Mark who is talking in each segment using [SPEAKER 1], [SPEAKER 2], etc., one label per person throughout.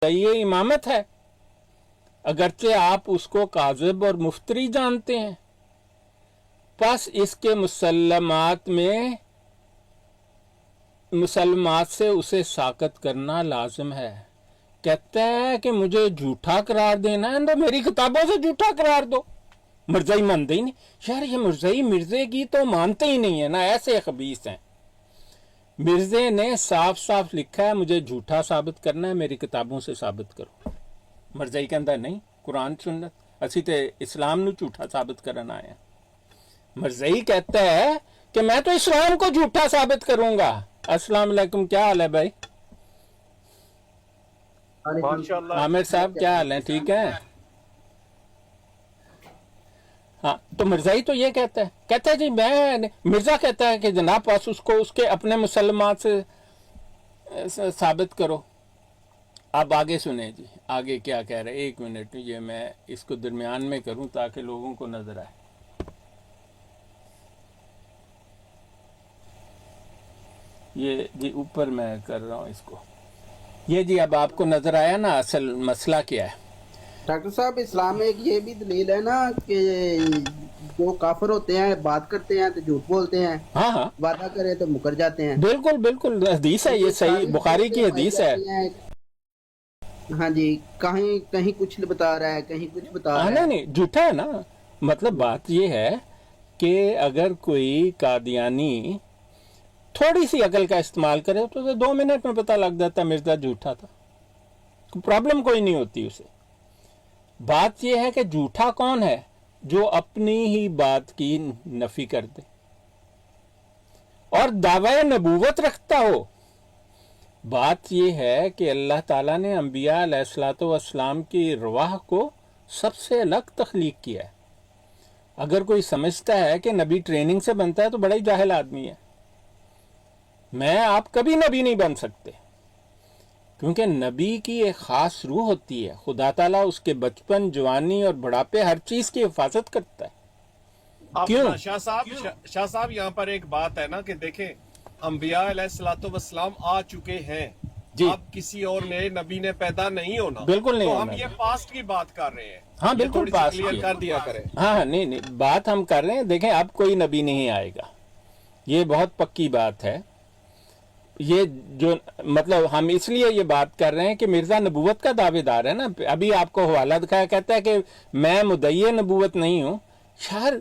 [SPEAKER 1] یہ امامت ہے، اگرچہ آپ اس کو کاذب اور مفتری جانتے ہیں، پس اس کے مسلمات سے اسے ساقط کرنا لازم ہے۔ کہتا ہے کہ مجھے جھوٹا قرار دینا ہے تو میری کتابوں سے جھوٹا قرار دو۔ مرزائی مانتے ہی نہیں یار، یہ مرزائی مرزے کی تو مانتے ہی نہیں ہے نا، ایسے خبیث ہیں۔ مرزے نے صاف صاف لکھا ہے مجھے جھوٹا ثابت کرنا ہے، میری کتابوں سے ثابت کرو۔ مرزائی کہتا ہے نہیں، قرآن سنت اسی تے اسلام نو جھوٹا ثابت کرنا آیا۔ مرزائی کہتا ہے کہ میں تو اسلام کو جھوٹا ثابت کروں گا۔ السلام علیکم، کیا حال ہے بھائی؟ عامر صاحب کیا حال ہے؟ ٹھیک ہے؟ ہاں، تو مرزائی تو یہ کہتا ہے جی مرزا کہتا ہے کہ جناب پاس اس کو اس کے اپنے مسلمات سے ثابت کرو۔ اب آگے سنیں جی، آگے کیا کہہ رہے، ایک منٹ یہ میں اس کو درمیان میں کروں تاکہ لوگوں کو نظر آئے۔ یہ جی اوپر میں کر رہا ہوں اس کو، یہ جی اب آپ کو نظر آیا نا اصل مسئلہ کیا ہے؟
[SPEAKER 2] ڈاکٹر صاحب اسلام میں ایک یہ بھی دلیل ہے نا کہ جو کافر ہوتے ہیں بات کرتے ہیں تو جھوٹ بولتے ہیں،
[SPEAKER 1] ہاں ہاں
[SPEAKER 2] وعدہ کرے تو مکر جاتے ہیں۔
[SPEAKER 1] بالکل بالکل، حدیث ہے، یہ صحیح بخاری کی حدیث ہے۔
[SPEAKER 2] ہاں جی، کہیں کچھ بتا رہا ہے، کہیں کچھ بتا رہا ہے۔
[SPEAKER 1] نہیں جھوٹا ہے نا، مطلب بات یہ ہے کہ اگر کوئی قادیانی تھوڑی سی عقل کا استعمال کرے تو اسے 2 منٹ میں پتہ لگ جاتا ہے مرزا جھوٹا تھا، پرابلم کوئی نہیں ہوتی اسے۔ بات یہ ہے کہ جھوٹا کون ہے؟ جو اپنی ہی بات کی نفی کر دے اور دعوی نبوت رکھتا ہو۔ بات یہ ہے کہ اللہ تعالیٰ نے انبیاء علیہ الصلوۃ والسلام کی ارواح کو سب سے الگ تخلیق کیا ہے۔ اگر کوئی سمجھتا ہے کہ نبی ٹریننگ سے بنتا ہے تو بڑا ہی جاہل آدمی ہے۔ میں آپ کبھی نبی نہیں بن سکتے، کیونکہ نبی کی ایک خاص روح ہوتی ہے، خدا تعالیٰ اس کے بچپن، جوانی اور بڑھاپے ہر چیز کی حفاظت کرتا ہے۔ کیوں؟
[SPEAKER 3] شاہ صاحب یہاں پر ایک بات ہے نا کہ دیکھیں انبیاء علیہ الصلوۃ والسلام آ چکے ہیں،
[SPEAKER 1] جی
[SPEAKER 3] اب کسی اور نئے نبی نے پیدا نہیں ہونا،
[SPEAKER 1] بالکل نہیں
[SPEAKER 3] تو
[SPEAKER 1] ہونا۔
[SPEAKER 3] ہم یہ پاسٹ کی بات کر رہے ہیں،
[SPEAKER 1] ہاں
[SPEAKER 3] یہ
[SPEAKER 1] بالکل
[SPEAKER 3] تھوڑی سی
[SPEAKER 1] پاس
[SPEAKER 3] کلیئر کر دیا کریں۔
[SPEAKER 1] ہاں نہیں بات ہم کر رہے ہیں، دیکھیں اب کوئی نبی نہیں آئے گا، یہ بہت پکی بات ہے۔ یہ جو مطلب ہم اس لیے یہ بات کر رہے ہیں کہ مرزا نبوت کا دعوے دار ہے نا، ابھی آپ کو حوالہ دکھایا، کہتا ہے کہ میں مدعی نبوت نہیں ہوں۔ یار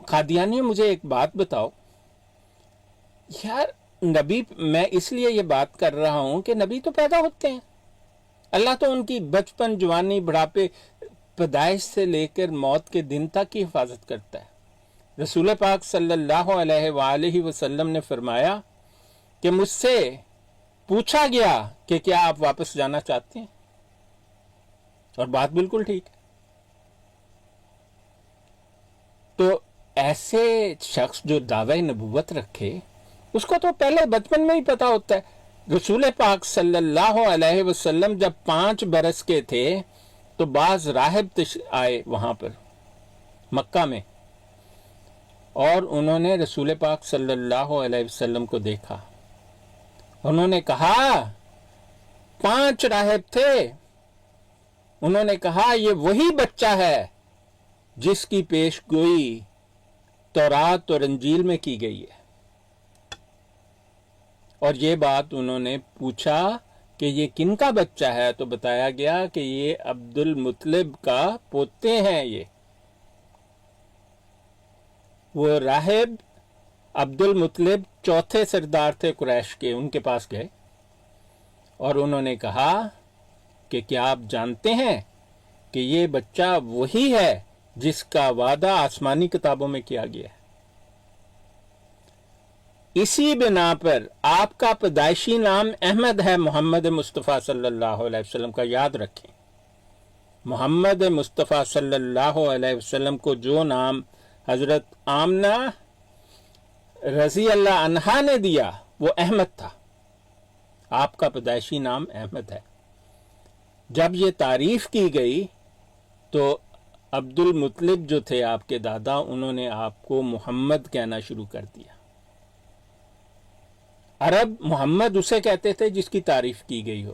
[SPEAKER 1] قادیانی مجھے ایک بات بتاؤ، یار نبی، میں اس لیے یہ بات کر رہا ہوں کہ نبی تو پیدا ہوتے ہیں، اللہ تو ان کی بچپن، جوانی، بڑھاپے، پیدائش سے لے کر موت کے دن تک کی حفاظت کرتا ہے۔ رسول پاک صلی اللہ علیہ وآلہ وسلم نے فرمایا کہ مجھ سے پوچھا گیا کہ کیا آپ واپس جانا چاہتے ہیں، اور بات بالکل ٹھیک ہے۔ تو ایسے شخص جو دعوی نبوت رکھے اس کو تو پہلے بچپن میں ہی پتا ہوتا ہے۔ رسول پاک صلی اللہ علیہ وسلم جب 5 برس کے تھے تو بعض راہب آئے وہاں پر مکہ میں، اور انہوں نے رسول پاک صلی اللہ علیہ وسلم کو دیکھا۔ انہوں نے کہا، 5 راہب تھے، انہوں نے کہا یہ وہی بچہ ہے جس کی پیش گوئی تورات اور انجیل میں کی گئی ہے۔ اور یہ بات انہوں نے پوچھا کہ یہ کن کا بچہ ہے، تو بتایا گیا کہ یہ عبد المطلب کا پوتے ہیں۔ یہ وہ راہب عبد المطلب 4تھے سردار تھے قریش کے، ان کے پاس گئے اور انہوں نے کہا کہ کیا آپ جانتے ہیں کہ یہ بچہ وہی ہے جس کا وعدہ آسمانی کتابوں میں کیا گیا ہے؟ اسی بنا پر آپ کا پیدائشی نام احمد ہے، محمد مصطفیٰ صلی اللہ علیہ وسلم کا، یاد رکھیں۔ محمد مصطفیٰ صلی اللہ علیہ وسلم کو جو نام حضرت آمنہ رضی اللہ عنہا نے دیا وہ احمد تھا، آپ کا پیدائشی نام احمد ہے۔ جب یہ تعریف کی گئی تو عبد المطلب جو تھے آپ کے دادا، انہوں نے آپ کو محمد کہنا شروع کر دیا۔ عرب محمد اسے کہتے تھے جس کی تعریف کی گئی ہو۔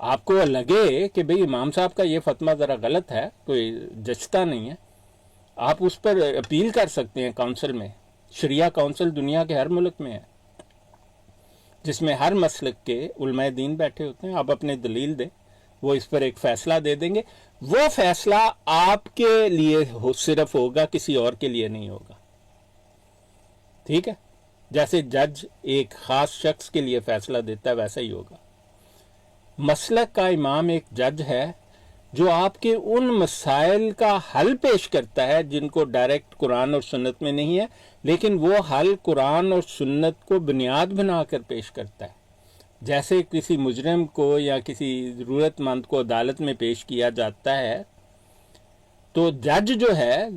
[SPEAKER 1] آپ کو لگے کہ بھئی امام صاحب کا یہ فتویٰ ذرا غلط ہے، کوئی جچتا نہیں ہے، آپ اس پر اپیل کر سکتے ہیں کونسل میں. شریعہ کونسل دنیا کے ہر ملک میں ہے، جس میں ہر مسلک کے علماء دین بیٹھے ہوتے ہیں. آپ اپنے دلیل دیں، وہ اس پر ایک فیصلہ دے دیں گے. وہ فیصلہ آپ کے لیے صرف ہوگا، کسی اور کے لیے نہیں ہوگا. ٹھیک ہے؟ جیسے جج ایک خاص شخص کے لیے فیصلہ دیتا ہے ویسا ہی ہوگا. مسلک کا امام ایک جج ہے جو آپ کے ان مسائل کا حل پیش کرتا ہے جن کو ڈائریکٹ قرآن اور سنت میں نہیں ہے، لیکن وہ حل قرآن اور سنت کو بنیاد بنا کر پیش کرتا ہے. جیسے کسی مجرم کو یا کسی ضرورت مند کو عدالت میں پیش کیا جاتا ہے تو جج جو ہے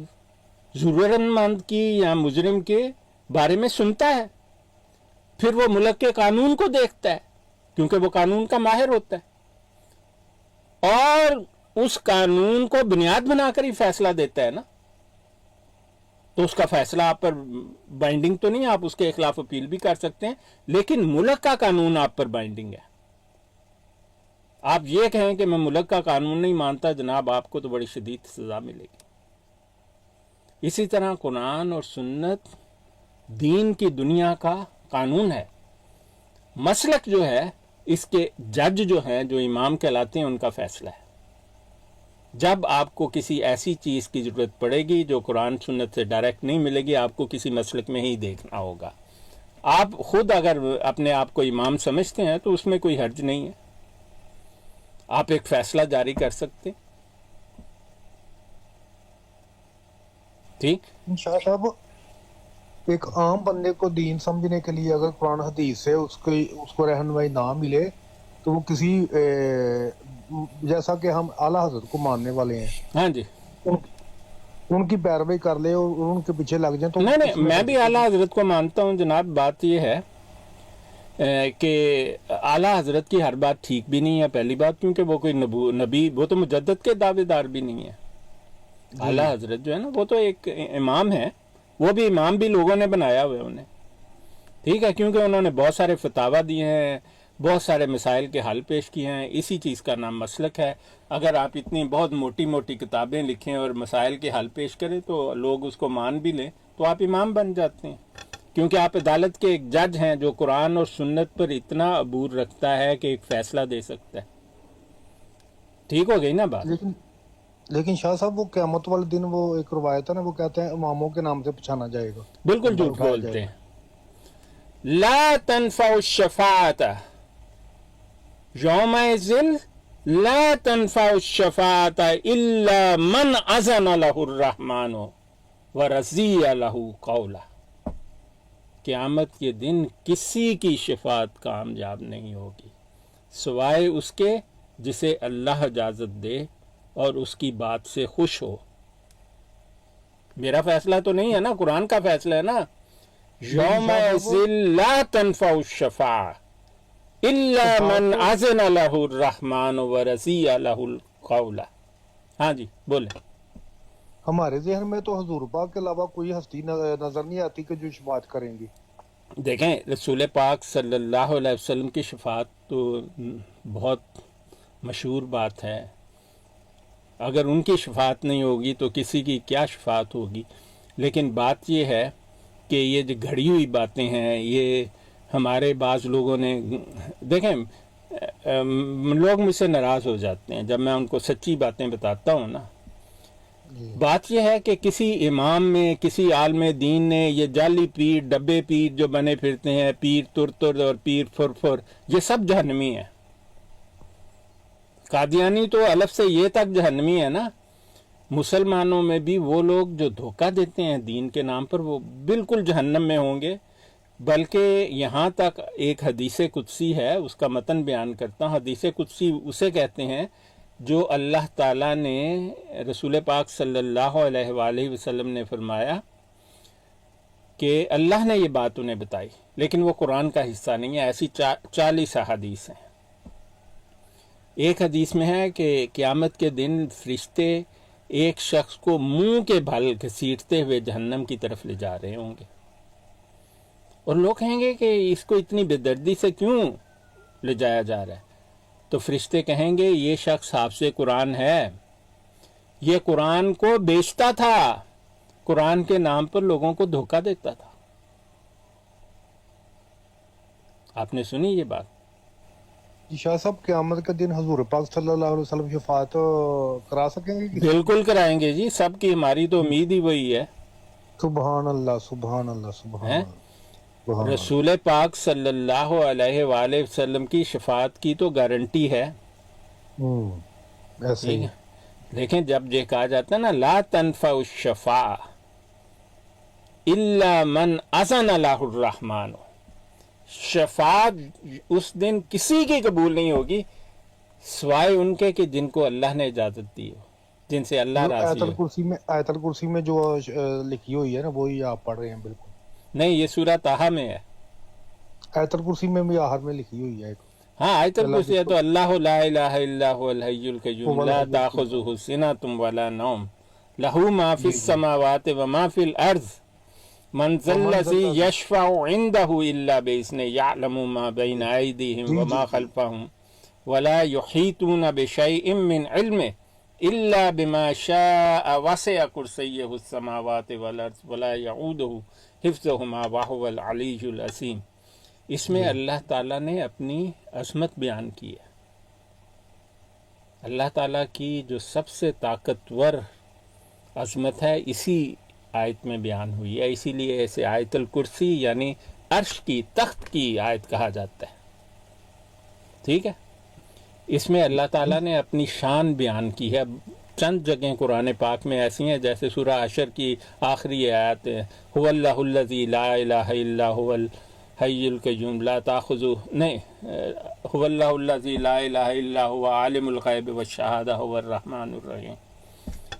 [SPEAKER 1] ضرورت مند کی یا مجرم کے بارے میں سنتا ہے، پھر وہ ملک کے قانون کو دیکھتا ہے کیونکہ وہ قانون کا ماہر ہوتا ہے، اور اس قانون کو بنیاد بنا کر ہی فیصلہ دیتا ہے نا. تو اس کا فیصلہ آپ پر بائنڈنگ تو نہیں، آپ اس کے خلاف اپیل بھی کر سکتے ہیں، لیکن ملک کا قانون آپ پر بائنڈنگ ہے. آپ یہ کہیں کہ میں ملک کا قانون نہیں مانتا جناب، آپ کو تو بڑی شدید سزا ملے گی. اسی طرح قرآن اور سنت دین کی دنیا کا قانون ہے. مسلک جو ہے اس کے جج جو ہیں، جو امام کہلاتے ہیں، ان کا فیصلہ ہے. جب آپ کو کسی ایسی چیز کی ضرورت پڑے گی جو قرآن سنت سے ڈائریکٹ نہیں ملے گی، آپ کو کسی مسلک میں ہی دیکھنا ہوگا. آپ خود اگر اپنے آپ کو امام سمجھتے ہیں تو اس میں کوئی حرج نہیں ہے، آپ ایک فیصلہ جاری کر سکتے. ٹھیک.
[SPEAKER 4] شاہ صاحب، ایک عام بندے کو دین سمجھنے کے لیے اگر قرآن حدیث سے اس کو رہنمائی نہ ملے تو وہ کسی جیسا کہ ہم اعلیٰ حضرت کو ماننے والے ہیں،
[SPEAKER 1] ہاں جی،
[SPEAKER 4] ان کی پیروی کر لے اور ان کے پیچھے لگ جائیں تو
[SPEAKER 1] نہیں، میں بھی اعلیٰ حضرت کو مانتا ہوں جناب. بات یہ ہے کہ اعلیٰ حضرت کی ہر بات ٹھیک بھی نہیں ہے، پہلی بات، کیونکہ وہ کوئی نبی، وہ تو مجدد کے دعوے دار بھی نہیں ہے. اعلیٰ حضرت جو ہے نا وہ تو ایک امام ہے، وہ بھی امام بھی لوگوں نے بنایا ہوئے انہیں. ٹھیک ہے، کیونکہ انہوں نے بہت سارے فتاویٰ دیے ہیں، بہت سارے مسائل کے حل پیش کیے ہیں. اسی چیز کا نام مسلک ہے. اگر آپ اتنی بہت موٹی موٹی کتابیں لکھیں اور مسائل کے حل پیش کریں تو لوگ اس کو مان بھی لیں تو آپ امام بن جاتے ہیں، کیونکہ آپ عدالت کے ایک جج ہیں جو قرآن اور سنت پر اتنا عبور رکھتا ہے کہ ایک فیصلہ دے سکتا ہے. ٹھیک ہو گئی نا بات؟
[SPEAKER 4] لیکن شاہ صاحب، وہ قیامت والے دن وہ ایک روایت ہے نا، وہ کہتے ہیں اماموں کے نام سے پچھانا جائے گا.
[SPEAKER 1] بالکل جھوٹ بولتے ہیں. لا تنفع الشفاعت یومئذ لا تنفع الشفاعت الا من اذن له الرحمن ورضی له قولا. قیامت کے دن کسی کی شفاعت کامیاب نہیں ہوگی سوائے اس کے جسے اللہ اجازت دے اور اس کی بات سے خوش ہو. میرا فیصلہ تو نہیں ہے نا، قرآن کا فیصلہ ہے نا. یومئذ لا تنفع الشفاعۃ الا من اذن له الرحمن ورضی له القول. ہاں جی بولیں.
[SPEAKER 4] ہمارے ذہن میں تو حضور پاک کے علاوہ کوئی ہستی نظر نہیں آتی کہ جو شفاعت کریں گی.
[SPEAKER 1] دیکھیں، رسول پاک صلی اللہ علیہ وسلم کی شفاعت تو بہت مشہور بات ہے. اگر ان کی شفاعت نہیں ہوگی تو کسی کی کیا شفاعت ہوگی. لیکن بات یہ ہے کہ یہ جو گھڑی ہوئی باتیں ہیں، یہ ہمارے بعض لوگوں نے، دیکھیں لوگ مجھ سے ناراض ہو جاتے ہیں جب میں ان کو سچی باتیں بتاتا ہوں نا. بات یہ ہے کہ کسی امام میں، کسی عالم دین نے یہ جعلی پیر، ڈبے پیر جو بنے پھرتے ہیں، پیر تر اور پیر فر، یہ سب جہنمی ہیں. قادیانی تو الف سے یہ تک جہنمی ہے نا. مسلمانوں میں بھی وہ لوگ جو دھوکہ دیتے ہیں دین کے نام پر، وہ بالکل جہنم میں ہوں گے. بلکہ یہاں تک ایک حدیث قدسی ہے، اس کا متن بیان کرتا ہوں. حدیث قدسی اسے کہتے ہیں جو اللہ تعالیٰ نے رسول پاک صلی اللہ علیہ وآلہ وسلم نے فرمایا کہ اللہ نے یہ بات انہیں بتائی، لیکن وہ قرآن کا حصہ نہیں ہے. ایسی 40 احادیث ہیں. ایک حدیث میں ہے کہ قیامت کے دن فرشتے ایک شخص کو منہ کے بھل گھسیٹتے ہوئے جہنم کی طرف لے جا رہے ہوں گے، اور لوگ کہیں گے کہ اس کو اتنی بے دردی سے کیوں لے جایا جا رہا ہے. تو فرشتے کہیں گے یہ شخص حافظ قرآن ہے، یہ قرآن کو بیچتا تھا، قرآن کے نام پر لوگوں کو دھوکہ دیتا تھا۔ آپ نے سنی یہ بات؟
[SPEAKER 4] جی شاہ صاحب، قیامت کے دن حضور پاک صلی اللہ علیہ وسلم شفاعت کرا سکیں گے کسی؟
[SPEAKER 1] بالکل کرائیں گے جی، سب کی ہماری تو امید ہی وہی ہے۔
[SPEAKER 4] سبحان اللہ، سبحان اللہ، سبحان
[SPEAKER 1] ہیں؟
[SPEAKER 4] اللہ، سبحان اللہ۔
[SPEAKER 1] رسول پاک صلی اللہ علیہ وآلہ وسلم کی شفاعت کی تو گارنٹی ہے،
[SPEAKER 4] ایسے
[SPEAKER 1] ٹھیک
[SPEAKER 4] ہی
[SPEAKER 1] ہے؟ دیکھیں جب یہ کہا جاتا ہے نا لا تنفع الشفاعہ الا من اذن له الرحمن، شفاعت اس دن کسی کی قبول نہیں ہوگی سوائے ان کے کہ جن کو اللہ نے اجازت دی ہو، جن سے اللہ راضی
[SPEAKER 4] آیت
[SPEAKER 1] ہو۔
[SPEAKER 4] آیت الکرسی میں جو لکھی ہوئی ہے نا وہی آپ پڑھ رہے ہیں بالکل۔
[SPEAKER 1] نہیں، یہ سورہ طٰہٰ میں ہے۔
[SPEAKER 4] آیت الکرسی میں بھی آخر میں لکھی ہوئی ہے ایک،
[SPEAKER 1] ہاں آیت الکرسی ہے تو اللہ لا الہ الا هو الحی القیوم لا تاخذہ سنۃ ولا نوم لہ ما فی السماوات وما فی الارض من ذا الذی یشفع عنده الا باذنہ یعلم ما بین ایدیہم وما خلفہم ولا یحیطون بشیء من علمہ الا بما شاء وسع کرسیہ السماوات والارض ولا یعودہ حفظہما وہو العلی العظیم۔ اس میں اللہ تعالیٰ نے اپنی عظمت بیان کی ہے، اللہ تعالیٰ کی جو سب سے طاقتور عظمت ہے اسی آیت میں بیان ہوئی ہے، اسی لیے اسے آیت الکرسی یعنی عرش کی، تخت کی آیت کہا جاتا ہے، ٹھیک ہے؟ اس میں اللہ تعالیٰ نے اپنی شان بیان کی ہے۔ چند جگہیں قرآن پاک میں ایسی ہیں جیسے سورہ حشر کی آخری آیت ہے هو اللہ الذی لا الہ الا هو الحی القیوم لا تاخذہ، نہیں، هو اللہ الذی لا الہ الا هو عالم الغیب والشہادہ هو الرحمن الرحیم۔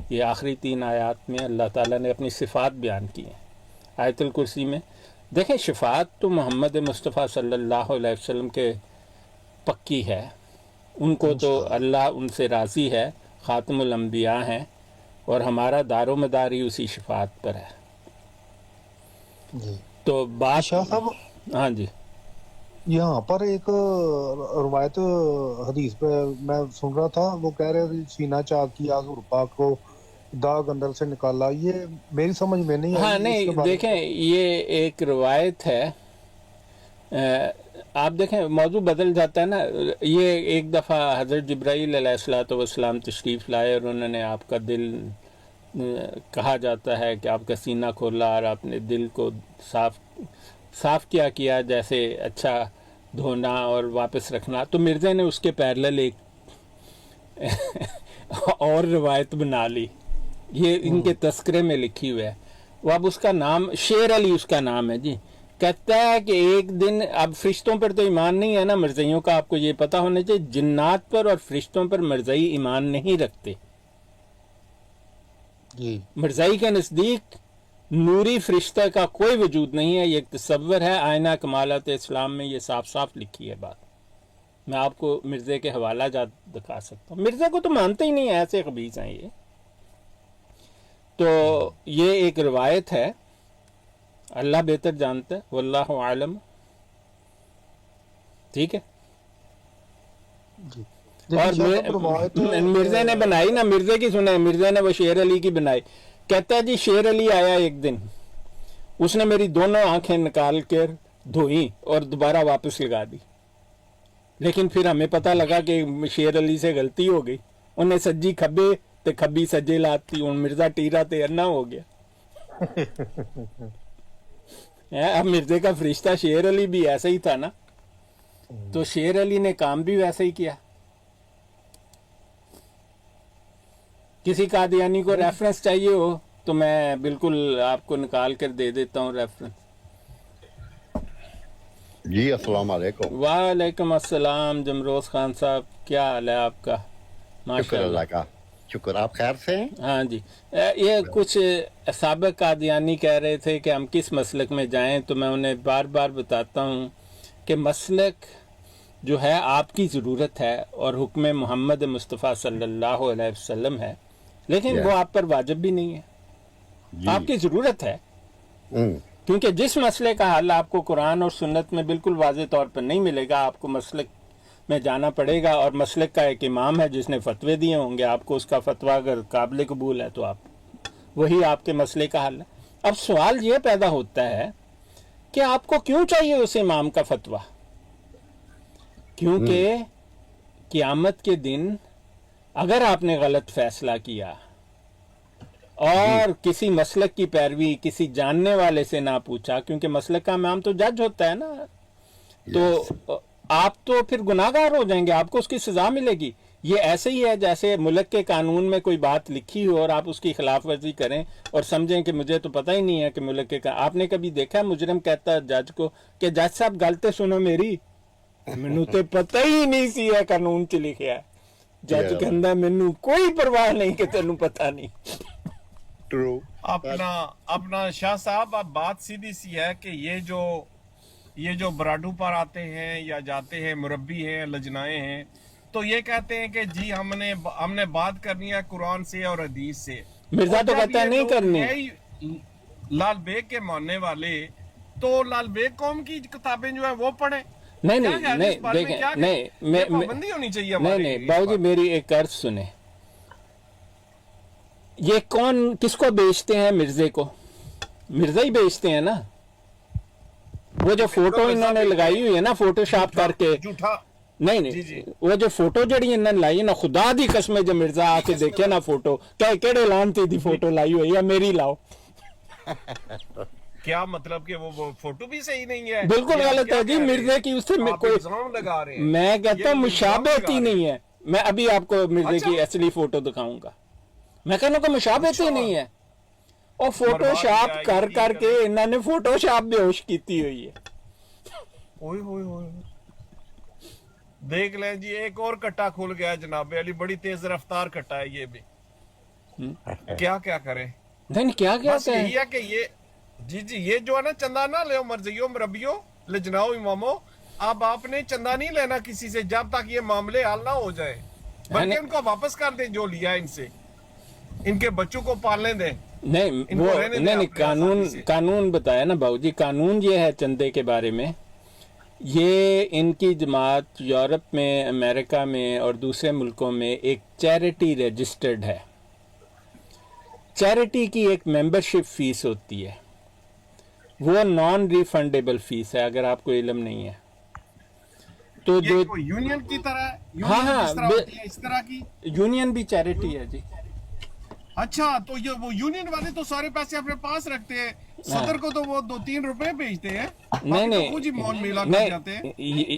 [SPEAKER 1] یہ آخری 3 آیات میں اللہ تعالیٰ نے اپنی صفات بیان کی ہیں۔ آیت الکرسی میں دیکھیں شفاعت تو محمد مصطفیٰ صلی اللہ علیہ وسلم کے پکی ہے، ان کو تو اللہ ان سے راضی ہے، خاتم الانبیاء ہیں، اور ہمارا دار و مدار ہی اسی شفاعت پر ہے۔
[SPEAKER 4] جی
[SPEAKER 1] تو بات
[SPEAKER 4] شاہ صاحب،
[SPEAKER 1] ہاں جی،
[SPEAKER 4] یہاں پر ایک روایت حدیث پہ میں سن رہا تھا، وہ کہہ رہے تھے سینہ چاک کیا حضور پاک کو داغ اندر سے نکالا، یہ میری سمجھ میں نہیں
[SPEAKER 1] ہاں
[SPEAKER 4] آئی۔ اس کے
[SPEAKER 1] نہیں
[SPEAKER 4] بارے
[SPEAKER 1] دیکھیں یہ ایک روایت ہے، آپ دیکھیں موضوع بدل جاتا ہے نا۔ یہ ایک دفعہ حضرت جبرائیل علیہ الصلوۃ والسلام تشریف لائے اور انہوں نے آپ کا دل، کہا جاتا ہے کہ آپ کا سینہ کھولا اور آپ نے دل کو صاف کیا جیسے اچھا دھونا اور واپس رکھنا، تو مرزا نے اس کے پیرلل ایک اور روایت بنا لی، یہ ان کے تذکرے میں لکھی ہوئی ہے۔ وہ اب اس کا نام شیر علی اس کا نام ہے جی، کہتا ہے کہ ایک دن، اب فرشتوں پر تو ایمان نہیں ہے نا مرزائیوں کا، آپ کو یہ پتہ ہونا چاہیے، جنات پر اور فرشتوں پر مرزائی ایمان نہیں رکھتے۔
[SPEAKER 4] جی
[SPEAKER 1] مرزائی کے نزدیک نوری فرشتہ کا کوئی وجود نہیں ہے، یہ ایک تصور ہے، آئینہ کمالات اسلام میں یہ صاف صاف لکھی ہے بات۔ میں آپ کو مرزے کے حوالہ جات دکھا سکتا ہوں، مرزا کو تو مانتے ہی نہیں ہیں، ایسے خبیث ہیں یہ۔ تو یہ ایک روایت ہے، اللہ بہتر جانتا ہے، واللہ عالم، ٹھیک ہے؟
[SPEAKER 4] جی
[SPEAKER 1] اور مرزا نے بنائی نا، مرزا کی سنیں، مرزا نے وہ شیر علی کی بنائی، کہتا ہے جی شیر علی آیا ایک دن، اس نے میری دونوں آنکھیں نکال کر دھوئیں اور دوبارہ واپس لگا دی، لیکن پھر ہمیں پتہ لگا کہ شیر علی سے غلطی ہو گئی، انہیں سجی کھبے تے کھبی سجے لاتی، ان مرزا ٹیرا تے انا ہو گیا۔ اب مرزے کا فرشتہ شیر علی بھی ایسا ہی تھا نا، تو شیر علی نے کام بھی ویسا ہی کیا۔ کسی قادیانی کو ریفرنس چاہیے ہو تو میں بالکل آپ کو نکال کر دے دیتا ہوں ریفرنس۔
[SPEAKER 5] جی السلام علیکم۔
[SPEAKER 1] وعلیکم السلام جمروز خان صاحب، کیا حال ہے آپ کا؟
[SPEAKER 5] شکر
[SPEAKER 1] ماشاء
[SPEAKER 5] اللہ
[SPEAKER 1] اللہ۔
[SPEAKER 5] کا، شکر، آپ خیر سے ہیں؟
[SPEAKER 1] ہاں جی، یہ کچھ سابق قادیانی کہہ رہے تھے کہ ہم کس مسلک میں جائیں، تو میں انہیں بار بار بتاتا ہوں کہ مسلک جو ہے آپ کی ضرورت ہے اور حکم محمد مصطفیٰ صلی اللہ علیہ وسلم ہے، لیکن وہ آپ پر واجب بھی نہیں ہے،
[SPEAKER 5] جی
[SPEAKER 1] آپ کی ضرورت ہے،
[SPEAKER 5] ہوں،
[SPEAKER 1] کیونکہ جس مسئلے کا حل آپ کو قرآن اور سنت میں بالکل واضح طور پر نہیں ملے گا، آپ کو مسلک میں جانا پڑے گا اور مسلک کا ایک امام ہے جس نے فتوے دیے ہوں گے آپ کو، اس کا فتویٰ اگر قابل قبول ہے تو آپ وہی آپ کے مسئلے کا حل ہے۔ اب سوال یہ پیدا ہوتا ہے کہ آپ کو کیوں چاہیے اس امام کا فتویٰ؟ کیونکہ قیامت کے دن اگر آپ نے غلط فیصلہ کیا اور کسی مسلک کی پیروی کسی جاننے والے سے نہ پوچھا، کیونکہ مسلک کا امام تو جج ہوتا ہے نا، تو آپ تو پھر گناہگار ہو جائیں گے، آپ کو اس کی سزا ملے گی۔ یہ ایسے ہی ہے جیسے ملک کے قانون میں کوئی بات لکھی ہو اور آپ اس کی خلاف ورزی کریں اور سمجھیں کہ مجھے تو پتہ ہی نہیں ہے کہ ملک کے آپ نے کبھی دیکھا ہے مجرم کہتا ہے جج کو کہ جج صاحب گل تے سنو میری، مینوں تے پتہ ہی نہیں سی ہے قانون چ لکھیا ہے۔ جج کہندا مینوں کوئی پرواہ نہیں کہ تینوں پتہ نہیں۔
[SPEAKER 5] ٹرو۔
[SPEAKER 3] اپنا شاہ صاحب اب بات سیدھی سی ہے کہ یہ جو براڈو پر آتے ہیں یا جاتے ہیں، مربی ہیں، لجنائے ہیں، تو یہ کہتے ہیں کہ جی ہم نے بات کرنی ہے قرآن سے اور حدیث سے۔
[SPEAKER 1] مرزا تو کہتا ہے نہیں کرنی۔
[SPEAKER 3] لال بیگ کے ماننے والے تو لال بیگ قوم کی کتابیں جو ہیں وہ پڑھیں۔
[SPEAKER 1] نہیں دیکھیں، نہیں
[SPEAKER 3] پابندی ہونی چاہیے
[SPEAKER 1] نہیں باؤ جی میری ایک عرض سنیں، یہ کون کس کو بیچتے ہیں؟ مرزے کو، مرزا ہی بیچتے ہیں نا۔ وہ جو فوٹو انہوں نے لگائی ہوئی ہے نا فوٹو شاپ کر کے،
[SPEAKER 3] جھوٹا
[SPEAKER 1] نہیں وہ جو فوٹو جڑی انہوں نے لائی ہے نا، خدا دی قسم جب مرزا آ کے دیکھے نا فوٹو کہ کیڑے لانتی دی فوٹو لائی ہوئی ہے، میری لاؤ۔
[SPEAKER 3] کیا مطلب کہ وہ فوٹو بھی صحیح نہیں ہے؟
[SPEAKER 1] بالکل غلط ہے جی، مرزے کی اس سے کوئی
[SPEAKER 3] لگا رہے ہیں۔
[SPEAKER 1] میں کہتا ہوں مشابہت ہی نہیں ہے۔ میں ابھی آپ کو مرزے کی اصلی فوٹو دکھاؤں گا، میں کہنا کہ مشابہت ہی نہیں ہے، اور فوٹو شاپ کر کے انہوں نے فوٹو شاپ بے ہوش کیتی ہوئی ہے۔
[SPEAKER 3] دیکھ لیں جی، ایک اور کٹا کھل گیا جناب علی، بڑی تیز رفتار کٹا ہے یہ بھی۔ کیا کریں؟
[SPEAKER 1] نہیں کیا
[SPEAKER 3] بس یہی ہے کہ یہ جو ہے نا، چندہ نہ لے مرضیوں مربیوں لجناؤ اماموں، اب آپ نے چندہ نہیں لینا کسی سے جب تک یہ معاملے حل نہ ہو جائے، بلکہ ان کو واپس کر دیں جو لیا ان سے، ان کے بچوں کو پالنے دیں۔
[SPEAKER 1] نہیں قانون بتایا نا باؤ جی، قانون یہ ہے چندے کے بارے میں، یہ ان کی جماعت یورپ میں، امریکہ میں اور دوسرے ملکوں میں ایک چیریٹی رجسٹرڈ ہے۔ چیریٹی کی ایک ممبرشپ فیس ہوتی ہے، وہ نان ریفنڈیبل فیس ہے، اگر آپ کو علم نہیں ہے تو جو
[SPEAKER 3] یونین کی طرح،
[SPEAKER 1] ہاں
[SPEAKER 3] اس طرح کی
[SPEAKER 1] یونین بھی چیریٹی ہے جی۔
[SPEAKER 3] اچھا، تو یہ وہ یونین والے تو سارے پیسے اپنے پاس رکھتے ہیں، صدر کو تو وہ 2-3 روپے بھیجتے ہیں،
[SPEAKER 1] نہیں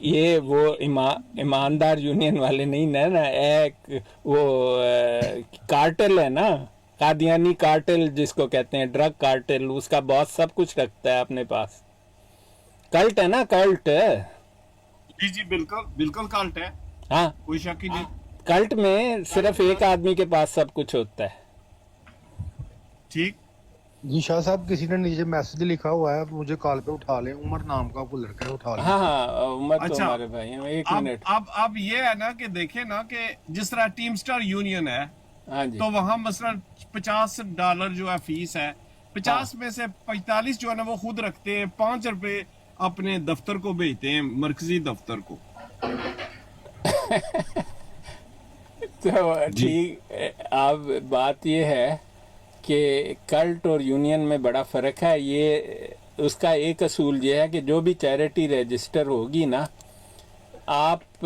[SPEAKER 1] یہ وہ ایماندار یونین والے نہیں نا، ایک وہ کارٹل ہے نا، قادیانی کارٹل جس کو کہتے ہیں، ڈرگ کارٹل، اس کا باس سب کچھ رکھتا ہے اپنے پاس۔ کلٹ ہے نا، کلٹ۔
[SPEAKER 3] جی بالکل کلٹ ہے،
[SPEAKER 1] ہاں
[SPEAKER 3] کوئی شک ہی نہیں۔
[SPEAKER 1] کلٹ میں صرف ایک آدمی کے پاس سب کچھ ہوتا ہے۔
[SPEAKER 3] ٹھیک
[SPEAKER 4] جی شاہ صاحب، کسی نے نیچے میسج لکھا ہوا ہے، مجھے کال پہ اٹھا لیں، عمر نام کا کوئی لڑکا ہے، اٹھا لیں۔
[SPEAKER 1] ہاں عمر تو ہمارے بھائی ہیں، ایک منٹ۔
[SPEAKER 3] اب یہ ہے نا کہ دیکھیں نا کہ جس طرح ٹیم سٹار یونین ہے،
[SPEAKER 1] ہاں جی،
[SPEAKER 3] تو وہاں مثلا $50 جو ہے فیس ہے، 50 میں سے 45 جو ہے نا وہ خود رکھتے ہیں، 5 روپے اپنے دفتر کو بھیجتے ہیں، مرکزی دفتر کو۔
[SPEAKER 1] تو ٹھیک، اب بات یہ ہے کہ کلٹ اور یونین میں بڑا فرق ہے۔ یہ اس کا ایک اصول یہ ہے کہ جو بھی چیریٹی رجسٹر ہوگی نا، آپ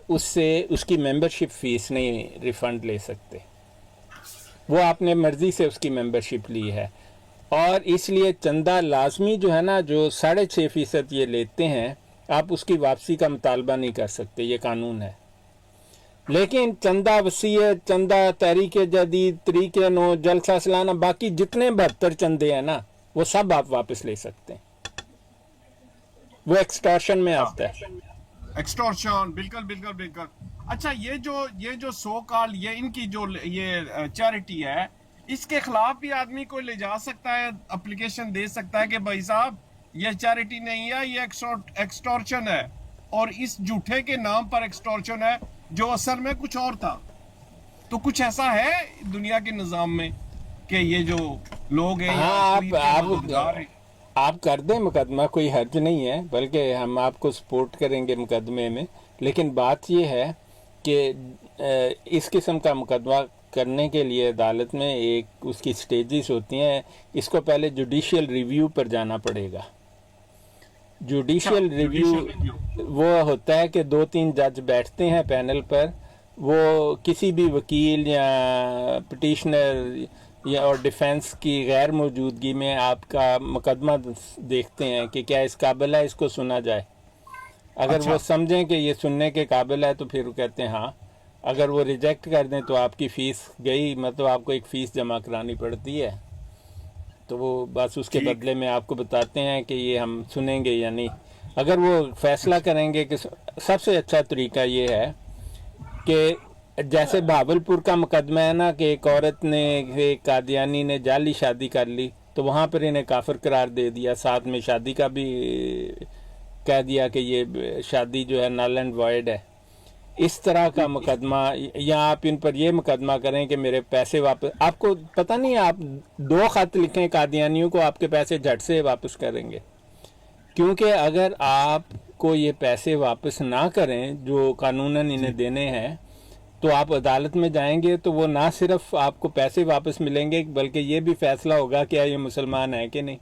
[SPEAKER 1] اس سے اس کی ممبرشپ فیس نہیں ریفنڈ لے سکتے، وہ آپ نے مرضی سے اس کی ممبرشپ لی ہے، اور اس لیے چندہ لازمی جو ہے نا، جو 6.5% یہ لیتے ہیں، آپ اس کی واپسی کا مطالبہ نہیں کر سکتے، یہ قانون ہے۔ لیکن چندہ وسیعت، چندہ تحریک جدید، طریق نو، جلسہ سالانہ، باقی جتنے 72 چندے ہیں نا، وہ سب آپ واپس لے سکتے ہیں، وہ ایکسٹارشن میں آتا ہے۔
[SPEAKER 3] ایکسٹورشن، بالکل۔ اچھا، یہ جو سو کال یہ ان کی جو یہ چیریٹی ہے، اس کے خلاف بھی آدمی کو لے جا سکتا ہے، اپلیکیشن دے سکتا ہے کہ بھائی صاحب یہ چیریٹی نہیں ہے، یہ ایکسٹورشن ہے، اور اس جھوٹے کے نام پر ایکسٹورشن ہے جو اصل میں کچھ اور تھا۔ تو کچھ ایسا ہے دنیا کے نظام میں کہ یہ جو لوگ ہیں،
[SPEAKER 1] آپ کر دیں مقدمہ، کوئی حرج نہیں ہے، بلکہ ہم آپ کو سپورٹ کریں گے مقدمے میں، لیکن بات یہ ہے کہ اس قسم کا مقدمہ کرنے کے لیے عدالت میں ایک اس کی سٹیجز ہوتی ہیں. اس کو پہلے جوڈیشل ریویو پر جانا پڑے گا. جوڈیشل ریویو وہ ہوتا ہے کہ 2-3 جج بیٹھتے ہیں پینل پر، وہ کسی بھی وکیل یا پٹیشنر یا اور ڈیفینس کی غیر موجودگی میں آپ کا مقدمہ دیکھتے ہیں کہ کیا اس قابل ہے اس کو سنا جائے. اگر وہ سمجھیں کہ یہ سننے کے قابل ہے تو پھر وہ کہتے ہیں ہاں. اگر وہ ریجیکٹ کر دیں تو آپ کی فیس گئی، مطلب آپ کو ایک فیس جمع کرانی پڑتی ہے. تو وہ بس اس کے بدلے میں آپ کو بتاتے ہیں کہ یہ ہم سنیں گے یا نہیں. اگر وہ فیصلہ کریں گے کہ سب سے اچھا طریقہ یہ ہے کہ جیسے بہاولپور کا مقدمہ ہے نا کہ ایک عورت نے ایک قادیانی نے جعلی شادی کر لی تو وہاں پر انہیں کافر قرار دے دیا، ساتھ میں شادی کا بھی کہہ دیا کہ یہ شادی جو ہے نل اینڈ وائڈ ہے. اس طرح کا مقدمہ، یا آپ ان پر یہ مقدمہ کریں کہ میرے پیسے واپس، آپ کو پتہ نہیں آپ 2 خط لکھیں قادیانیوں کو، آپ کے پیسے جھٹ سے واپس کریں گے. کیونکہ اگر آپ کو یہ پیسے واپس نہ کریں جو قانوناً انہیں دینے ہیں تو آپ عدالت میں جائیں گے تو وہ نہ صرف آپ کو پیسے واپس ملیں گے بلکہ یہ بھی فیصلہ ہوگا کہ یہ مسلمان ہے کہ نہیں.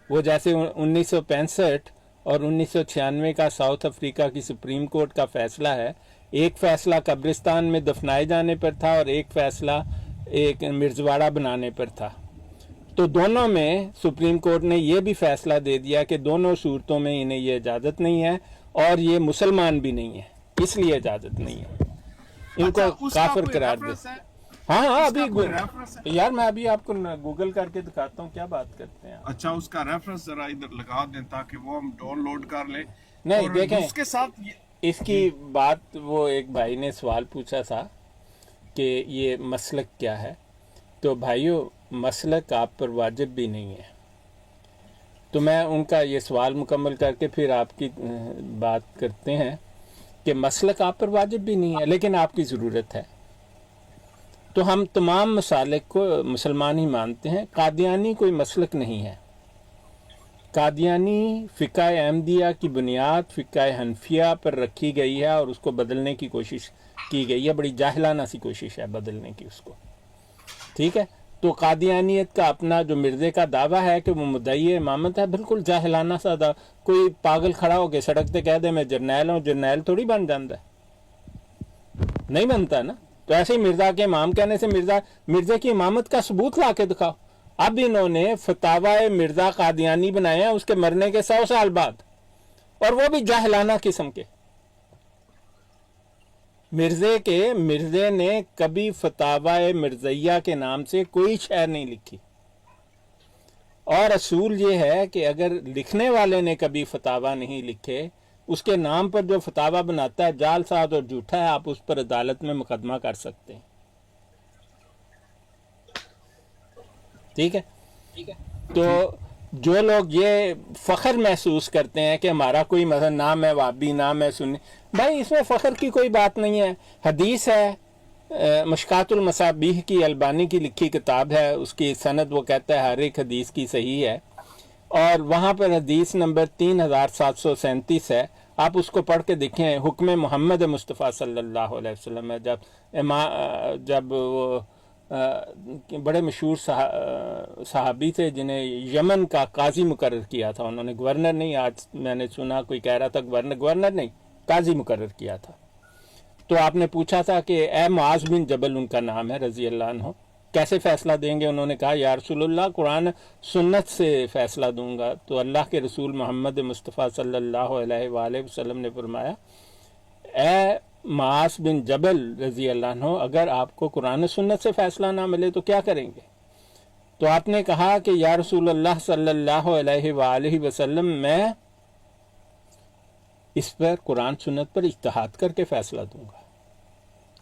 [SPEAKER 1] وہ جیسے 1965 اور 1996 کا ساؤتھ افریقہ کی سپریم کورٹ کا فیصلہ ہے، ایک فیصلہ قبرستان میں دفنائے جانے پر تھا اور ایک فیصلہ ایک مرزواڑہ بنانے پر تھا. تو دونوں میں سپریم کورٹ نے یہ بھی فیصلہ دے دیا کہ دونوں صورتوں میں انہیں یہ اجازت نہیں ہے اور یہ مسلمان بھی نہیں ہے، اس لیے اجازت نہیں ہے. ان کو کافر قرار دے. ہاں ابھی یار میں ابھی آپ کو گوگل کر کے دکھاتا ہوں، کیا بات کرتے ہیں.
[SPEAKER 3] اچھا اس کا ریفرنس ذرا ادھر لگا دیں تاکہ وہ ہم ڈاؤن لوڈ کر لیں.
[SPEAKER 1] نہیں دیکھیں
[SPEAKER 3] اس کے ساتھ
[SPEAKER 1] اس کی بات، وہ ایک بھائی نے سوال پوچھا تھا کہ یہ مسلک کیا ہے. تو بھائیو مسلک آپ پر واجب بھی نہیں ہے. تو میں ان کا یہ سوال مکمل کر کے پھر آپ کی بات کرتے ہیں کہ مسلک آپ پر واجب بھی نہیں ہے لیکن آپ کی ضرورت ہے. تو ہم تمام مسالک کو مسلمان ہی مانتے ہیں. قادیانی کوئی مسلک نہیں ہے. قادیانی فقہ احمدیہ کی بنیاد فقہ حنفیہ پر رکھی گئی ہے اور اس کو بدلنے کی کوشش کی گئی ہے. بڑی جاہلانہ سی کوشش ہے بدلنے کی اس کو. ٹھیک ہے. تو قادیانیت کا اپنا جو مرزے کا دعویٰ ہے کہ وہ مدعی امامت ہے، بالکل جاہلانہ سا دعویٰ. کوئی پاگل کھڑا ہو کے سڑک پہ کہہ دے میں جرنیل ہوں، جرنیل تھوڑی بن جاتا ہے، نہیں بنتا نا. تو ایسے ہی مرزا کے امام کہنے سے مرزے کی امامت کا ثبوت لا کے دکھاؤ. اب انہوں نے فتاوی مرزا قادیانی بنائے ہیں اس کے مرنے کے 100 سال بعد، اور وہ بھی جاہلانہ قسم کے. مرزے نے کبھی فتاوی مرزیہ کے نام سے کوئی شعر نہیں لکھی. اور اصول یہ ہے کہ اگر لکھنے والے نے کبھی فتاوی نہیں لکھے، اس کے نام پر جو فتاوی بناتا ہے جعل ساز اور جھوٹا ہے، آپ اس پر عدالت میں مقدمہ کر سکتے ہیں. ٹھیک ہے. تو جو لوگ یہ فخر محسوس کرتے ہیں کہ ہمارا کوئی مثلا نام ہے وابی، نام ہے سنی، بھائی اس میں فخر کی کوئی بات نہیں ہے. حدیث ہے، مشکات المصابیح کی البانی کی لکھی کتاب ہے، اس کی سند وہ کہتا ہے ہر ایک حدیث کی صحیح ہے، اور وہاں پر حدیث نمبر 3737 ہے. آپ اس کو پڑھ کے دیکھیں. حکم محمد مصطفیٰ صلی اللہ علیہ وسلم میں جب وہ بڑے مشہور صحابی تھے جنہیں یمن کا قاضی مقرر کیا تھا، انہوں نے گورنر نہیں، آج میں نے سنا کوئی کہہ رہا تھا گورنر نہیں، قاضی مقرر کیا تھا. تو آپ نے پوچھا تھا کہ اے معاذ بن جبل، ان کا نام ہے رضی اللہ عنہ، کیسے فیصلہ دیں گے؟ انہوں نے کہا یا رسول اللہ قرآن سنت سے فیصلہ دوں گا. تو اللہ کے رسول محمد مصطفیٰ صلی اللہ علیہ وآلہ وسلم نے فرمایا اے معاذ بن جبل رضی اللہ عنہ، اگر آپ کو قرآن سنت سے فیصلہ نہ ملے تو کیا کریں گے؟ تو آپ نے کہا کہ یا رسول اللہ صلی اللہ علیہ وآلہ وسلم میں اس پر قرآن سنت پر اجتہاد کر کے فیصلہ دوں گا.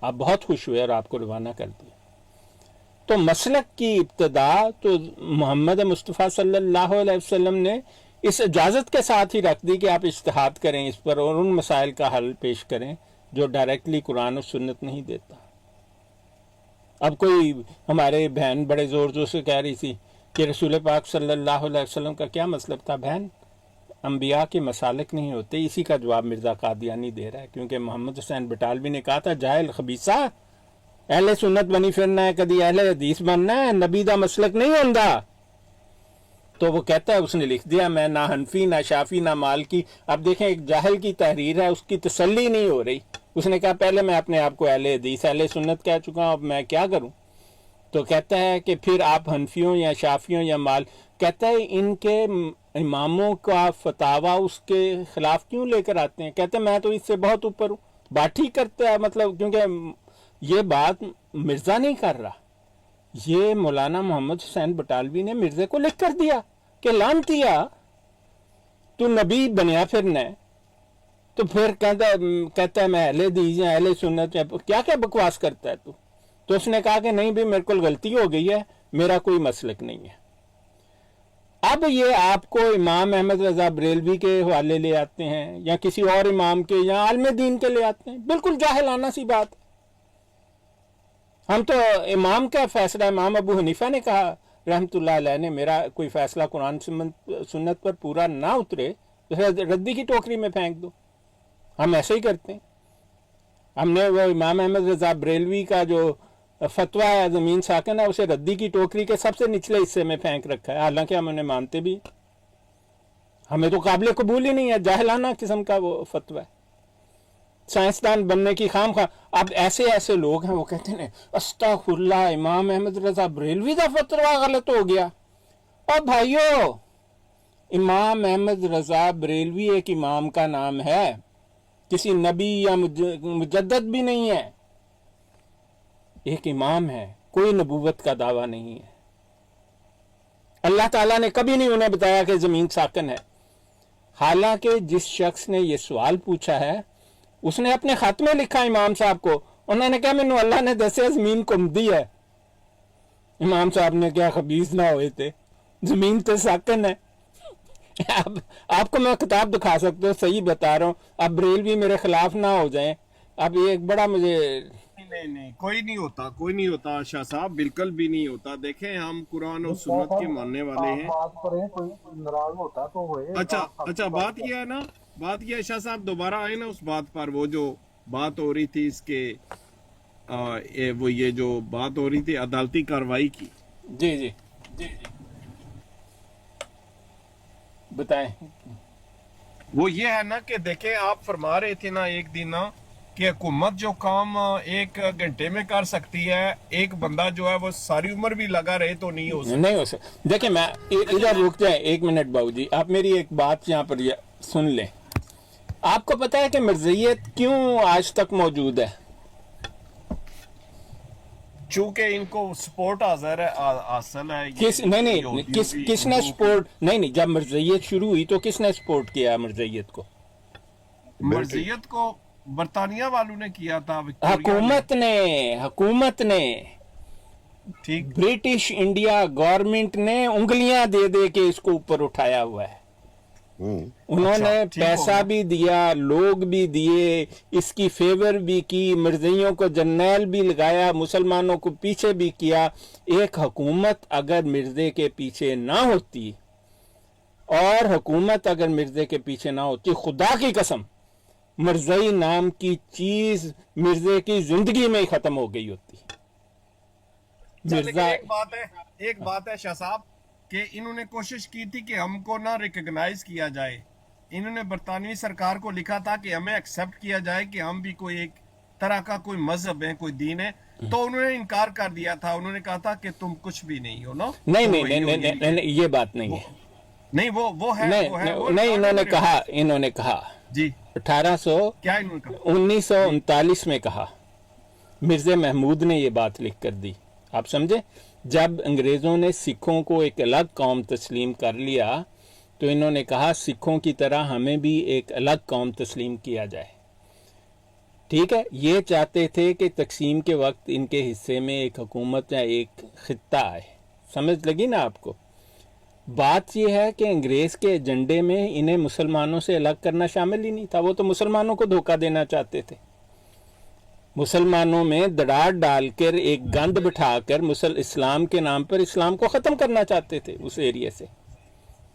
[SPEAKER 1] آپ بہت خوش ہوئے اور آپ کو روانہ کر دیا. تو مسلک کی ابتدا تو محمد مصطفیٰ صلی اللہ علیہ وسلم نے اس اجازت کے ساتھ ہی رکھ دی کہ آپ اجتہاد کریں اس پر اور ان مسائل کا حل پیش کریں جو ڈائریکٹلی قرآن و سنت نہیں دیتا. اب کوئی ہمارے بہن بڑے زور زور سے کہہ رہی تھی کہ رسول پاک صلی اللہ علیہ وسلم کا کیا مطلب تھا. بہن انبیاء کے مسالک نہیں ہوتے، اسی کا جواب مرزا قادیانی دے رہا ہے، کیونکہ محمد حسین بٹالوی نے کہا تھا جاہل خبیثہ اہل سنت بنی پھرنا ہے، کدی اہل حدیث بننا ہے، نبی دا مسلک نہیں ہوندا۔ تو وہ کہتا ہے، اس نے لکھ دیا میں نہ حنفی نہ شافی نہ مالکی۔ اب دیکھیں ایک جاہل کی تحریر ہے، اس کی تسلی نہیں ہو رہی، اس نے کہا پہلے میں اپنے آپ کو اہل حدیث اہل سنت کہہ چکا ہوں، اب میں کیا کروں؟ تو کہتا ہے کہ پھر آپ حنفیوں یا شافیوں یا کہتا ہے ان کے اماموں کا فتاویٰ اس کے خلاف کیوں لے کر آتے ہیں؟ کہتے ہیں میں تو اس سے بہت اوپر ہوں۔ بات ٹھیک کرتا ہے، مطلب کیونکہ یہ بات مرزا نہیں کر رہا، یہ مولانا محمد حسین بٹالوی نے مرزے کو لکھ کر دیا کہ لعنتیا تو نبی بنیا پھرنا ہے۔ تو پھر کہتا ہے میں اہل حدیث یا اہل سنت، کیا کیا بکواس کرتا ہے تو اس نے کہا کہ نہیں بھی میرے کو غلطی ہو گئی ہے، میرا کوئی مسلک نہیں ہے۔ اب یہ آپ کو امام احمد رضا بریلوی کے حوالے لے آتے ہیں یا کسی اور امام کے یا عالم دین کے لے آتے ہیں، بالکل جاہلانہ سی بات ہے۔ ہم تو امام کا فیصلہ، امام ابو حنیفہ نے کہا رحمت اللہ علیہ نے، میرا کوئی فیصلہ قرآن سنت پر پورا نہ اترے ردی کی ٹوکری میں پھینک دو۔ ہم ایسے ہی کرتے ہیں۔ ہم نے وہ امام احمد رضا بریلوی کا جو فتویٰ ہے زمین ساکن ہے، اسے ردی کی ٹوکری کے سب سے نچلے حصے میں پھینک رکھا ہے، حالانکہ ہم انہیں مانتے بھی، ہمیں تو قابل قبول ہی نہیں ہے، جاہلانہ قسم کا وہ فتویٰ ہے۔ سائنسدان بننے کی خام خواہ۔ اب ایسے لوگ ہیں وہ کہتے ہیں استغفر اللہ امام احمد رضا بریلوی کا فتویٰ غلط ہو گیا۔ اور بھائیو، امام احمد رضا بریلوی ایک امام کا نام ہے، کسی نبی یا مجدد بھی نہیں ہے، ایک امام ہے، کوئی نبوت کا دعویٰ نہیں ہے۔ اللہ تعالیٰ نے کبھی نہیں انہیں بتایا کہ زمین ساکن ہے، حالانکہ جس شخص نے یہ سوال پوچھا ہے اس نے اپنے خط میں لکھا امام صاحب کو، انہوں نے کہا مینو اللہ نے دسیا زمین کمدی ہے۔ امام صاحب نے کیا خبیث نہ ہوئے تھے، زمین تو ساکن ہے۔ اب آپ کو میں کتاب دکھا سکتا ہوں، صحیح بتا رہا ہوں، اب بریلوی میرے خلاف نہ ہو جائیں۔ اب یہ ایک بڑا مجھے
[SPEAKER 3] نہیں کوئی نہیں ہوتا شاہ صاحب، بالکل بھی نہیں ہوتا۔ دیکھیں ہم قرآن اور سنت کے ماننے والے ہیں۔
[SPEAKER 4] بات کریں، کوئی ناراض ہوتا تو ہوئے۔
[SPEAKER 3] اچھا بات یہ ہے نا، بات یہ ہے شاہ صاحب دوبارہ آئے نا اس بات پر، وہ جو بات ہو رہی تھی اس کے وہ یہ جو بات ہو رہی تھی عدالتی کارروائی کی۔
[SPEAKER 1] جی بتائیں۔
[SPEAKER 3] وہ یہ ہے نا کہ دیکھیں آپ فرما رہے تھے نا ایک دن نا کہ حکومت جو کام 1 گھنٹے میں کر سکتی ہے، ایک بندہ جو ہے وہ ساری عمر بھی لگا رہے تو نہیں ہو سکتا۔
[SPEAKER 1] دیکھیں میں ادھر رک جائیں ایک منٹ باؤ جی، آپ میری ایک بات یہاں پر سن لیں۔ آپ کو پتا ہے کہ مرزیت کیوں آج تک موجود ہے؟
[SPEAKER 3] چونکہ ان کو سپورٹ حاصل ہے۔
[SPEAKER 1] کس نے سپورٹ نہیں جب مرزیت شروع ہوئی تو کس نے سپورٹ کیا مرزیت کو؟
[SPEAKER 3] مرزیت کو برطانیہ والوں نے کیا تھا،
[SPEAKER 1] حکومت نے
[SPEAKER 3] ٹھیک،
[SPEAKER 1] برٹش انڈیا گورنمنٹ نے انگلیاں دے دے کے اس کو اوپر اٹھایا ہوا ہے۔ انہوں نے پیسہ بھی دیا، لوگ بھی دیے، اس کی فیور بھی کی، مرزیوں کو جرنیل بھی لگایا، مسلمانوں کو پیچھے بھی کیا۔ ایک حکومت اگر مرزے کے پیچھے نہ ہوتی، اور حکومت اگر مرزے کے پیچھے نہ ہوتی، خدا کی قسم مرزائی نام کی چیز مرزے کی زندگی میں ہی ختم ہو گئی ہوتی۔
[SPEAKER 3] ایک بات ہے شاہ صاحب کہ انہوں نے کوشش کی تھی کہ ہم کو نہ ریکگنائز کیا جائے۔ انہوں نے برطانوی سرکار کو لکھا تھا کہ ہمیں ایکسپٹ کیا جائے کہ ہم بھی کوئی ایک طرح کا کوئی مذہب ہے، کوئی دین ہے، تو انہوں نے انکار کر دیا تھا۔ انہوں نے کہا تھا کہ تم کچھ بھی نہیں ہو نا۔
[SPEAKER 1] نہیں یہ بات نہیں ہے،
[SPEAKER 3] نہیں وہ ہے
[SPEAKER 1] نہیں انہوں نے کہا
[SPEAKER 3] جی
[SPEAKER 1] 1939 میں کہا، مرزا محمود نے یہ بات لکھ کر دی، آپ سمجھے؟ جب انگریزوں نے سکھوں کو ایک الگ قوم تسلیم کر لیا تو انہوں نے کہا سکھوں کی طرح ہمیں بھی ایک الگ قوم تسلیم کیا جائے۔ ٹھیک ہے، یہ چاہتے تھے کہ تقسیم کے وقت ان کے حصے میں ایک حکومت یا ایک خطہ آئے۔ سمجھ لگی نا آپ کو؟ بات یہ ہے کہ انگریز کے ایجنڈے میں انہیں مسلمانوں سے الگ کرنا شامل ہی نہیں تھا، وہ تو مسلمانوں کو دھوکہ دینا چاہتے تھے، مسلمانوں میں دڑاڑ ڈال کر ایک گند بٹھا کر اسلام کے نام پر اسلام کو ختم کرنا چاہتے تھے اس ایریے سے۔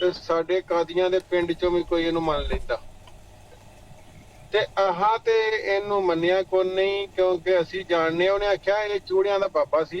[SPEAKER 6] ਤੇ ਸਾਡੇ ਕਾਦੀਆਂ ਦੇ ਪਿੰਡ ਚੋਂ ਵੀ ਕੋਈ ਇਹਨੂੰ ਮੰਨ ਲੈਂਦਾ। ਤੇ ਆਹਾਂ ਤੇ ਇਹਨੂੰ ਮੰਨਿਆ ਕੋਈ ਨਹੀਂ, ਕਿਉਂਕਿ ਅਸੀਂ ਜਾਣਦੇ। ਉਹਨੇ ਆਖਿਆ ਇਹ ਚੂੜਿਆਂ ਦਾ ਬਾਬਾ ਸੀ।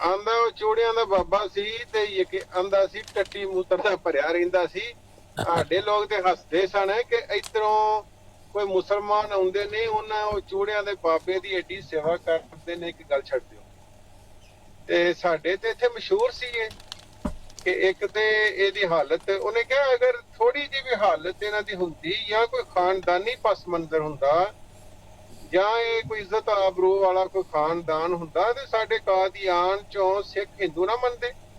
[SPEAKER 6] ਆਂਦਾ ਉਹ ਚੂੜਿਆਂ ਦਾ ਬਾਬਾ ਸੀ ਤੇ ਆਂਦਾ ਸੀ ਟੱਟੀ ਮੂਤਰ ਦਾ ਭਰਿਆ ਰਹਿੰਦਾ ਸੀ। ਸਾਡੇ ਲੋਕ ਤੇ ਹੱਸਦੇ ਸਨ ਕਿ ਇਧਰੋਂ ਕੋਈ ਮੁਸਲਮਾਨ ਆਉਂਦੇ ਨੇ, ਉਹਨਾਂ ਉਹ ਚੂੜਿਆਂ ਦੇ ਬਾਬੇ ਦੀ ਏਡੀ ਸੇਵਾ ਕਰਦੇ ਨੇ ਕਿ ਗੱਲ ਛੱਡ ਦਿਓ। ਤੇ ਸਾਡੇ ਤੇ ਇੱਥੇ ਮਸ਼ਹੂਰ ਸੀ ਇਹ ਕਿ ਇੱਕ ਤੇ ਇਹਦੀ ਹਾਲਤ, ਉਹਨੇ ਕਿਹਾ ਅਗਰ ਥੋੜੀ ਜਿਹੀ ਵੀ ਹਾਲਤ ਇਹਨਾਂ ਦੀ ਹੁੰਦੀ ਜਾਂ ਕੋਈ ਖਾਨਦਾਨੀ ਪਸ ਮੰਜ਼ਰ ਹੁੰਦਾ ਜਾਂ ਇਹ ਕੋਈ ਇੱਜ਼ਤ ਆਬਰੂ ਵਾਲਾ ਕੋਈ ਖਾਨਦਾਨ ਹੁੰਦਾ ਤੇ ਸਾਡੇ ਕਾਦੀਆਨ ਚੋਂ ਸਿੱਖ ਹਿੰਦੂ ਨਾ ਮੰਨਦੇ।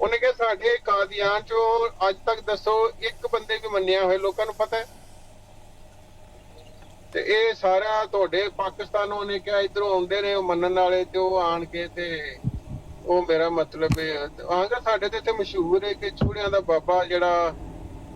[SPEAKER 6] ਉਹਨੇ ਕਿਹਾ ਸਾਡੇ ਕਾਦੀਆਨ ਚੋਂ ਅੱਜ ਤੱਕ ਦੱਸੋ ਇੱਕ ਬੰਦੇ ਵੀ ਮੰਨਿਆ ਹੋਏ, ਲੋਕਾਂ ਨੂੰ ਪਤਾ ਹੈ। ਤੇ ਇਹ ਸਾਰਾ ਤੁਹਾਡੇ ਪਾਕਿਸਤਾਨੋਂ ਉਹਨੇ ਕਿਹਾ ਇਧਰੋਂ ਆਉਂਦੇ ਨੇ ਉਹ ਮੰਨਣ ਵਾਲੇ, ਤੇ ਉਹ ਆਣ ਕੇ ਤੇ ਉਹ ਮੇਰਾ ਮਤਲਬ ਆਂਗਾ ਸਾਡੇ ਤੇ ਇੱਥੇ ਮਸ਼ਹੂਰ ਹੈ ਕਿ ਚੂੜਿਆਂ ਦਾ ਬਾਬਾ ਜਿਹੜਾ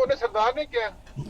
[SPEAKER 6] ਉਹਨੇ ਸਰਦਾਰ ਨੇ ਕਿਹਾ,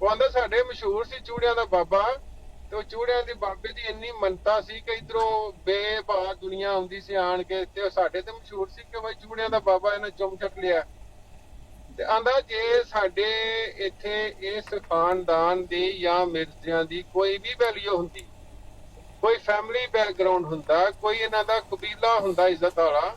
[SPEAKER 6] ਉਹ ਆਂਦਾ ਸਾਡੇ ਮਸ਼ਹੂਰ ਸੀ ਚੂੜਿਆਂ ਦਾ ਬਾਬਾ, ਤੇ ਉਹ ਚੂੜਿਆਂ ਦੇ ਬਾਬੇ ਦੀ ਇੰਨੀ ਮੰਨਤਾ ਸੀ ਕਿ ਇਧਰੋਂ ਬੇਭਾ ਦੁਨੀਆ ਆਉਂਦੀ ਸੀ ਆਣ ਕੇ, ਤੇ ਉਹ ਸਾਡੇ ਤੇ ਮਸ਼ਹੂਰ ਸੀ ਕਿ ਬਈ ਚੂੜਿਆਂ ਦਾ ਬਾਬਾ ਇਹਨੇ ਚੁੰਮ ਚੱਕ ਲਿਆ। ਤੇ ਆਂਦਾ ਜੇ ਸਾਡੇ ਇੱਥੇ ਇਸ ਖਾਨਦਾਨ ਦੀ ਜਾਂ ਮਿਰਜ਼ਿਆਂ ਦੀ ਕੋਈ ਵੀ ਵੈਲਿਊ ਹੁੰਦੀ, ਕੋਈ ਫੈਮਿਲੀ ਬੈਕਗ੍ਰਾਉਂਡ ਹੁੰਦਾ, ਕੋਈ ਇਹਨਾਂ ਦਾ ਕਬੀਲਾ ਹੁੰਦਾ ਇੱਜ਼ਤ ਵਾਲਾ,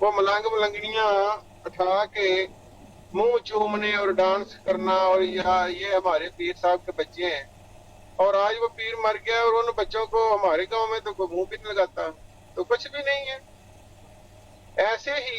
[SPEAKER 6] وہ ملنگ ملنگنیاں اٹھا کے منہ چومنے اور ڈانس کرنا، اور یہ ہمارے پیر صاحب کے بچے ہیں، اور آج وہ پیر مر گیا اور ان بچوں کو ہمارے گاؤں میں تو کوئی منہ بھی نہیں لگاتا، تو کچھ بھی نہیں ہے۔ ایسے ہی